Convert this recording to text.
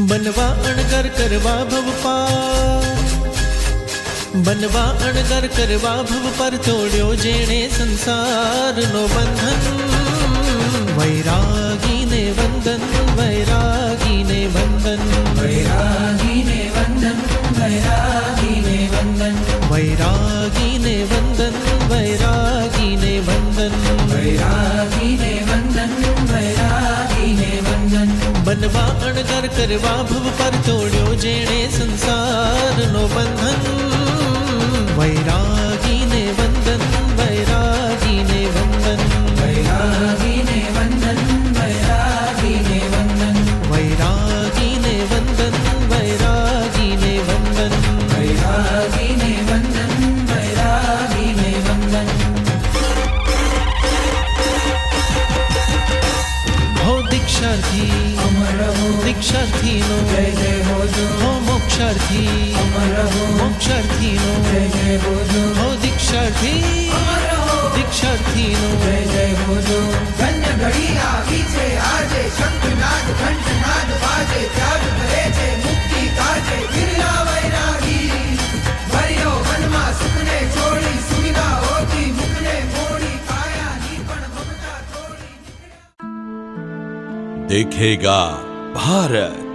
બનવા અણગર કરવા ભવ પાર, બનવા અણગર કરવા ભવ પર તોડ્યો જેણે સંસારનો બંધન. વૈરાગીને વંદન, વૈરાગીને વંદન, વૈરાગીને વંદન, વૈરાગીને વંદન, વૈરાગીને વંદન, વૈરાગીને વંદન, વૈરાગીને વંદન, વૈરાગીને વંદન. બનવા અણગર કરવા ભવ પર તોડ્યો જેણે સંસારનો બંધન. વૈરાગીને વંદન, વૈરાગીને વંદન, વૈરાગીને વંદન, વૈરાગીને વંદન, વૈરાગીને વંદન, વૈરાગીને વંદન, વૈરાગીને વંદન, વૈરાગીને વંદન. હો દીક્ષાર્થી અમર રહો, દીક્ષાર્થીનો જય જય હોજો. હો મોક્ષાર્થી અમર રહો, મોક્ષાર્થીનો જય જય હોજો. હો દીક્ષાર્થી અમર રહો, દીક્ષાર્થીનો જય જય હોજો. ધન્ય ઘડી આવી છે આજે, શંખનાદ ઘંટનાદ વાજે, ત્યાગ કરે છે મુક્તિ કાજે. બિરલા વૈરાગી ભર્યો મનમાં સુખને છોડી, સુવિધા હોતી મુખને મોડી, કાયાની પણ મમતા તોડી. देखेगा भारत।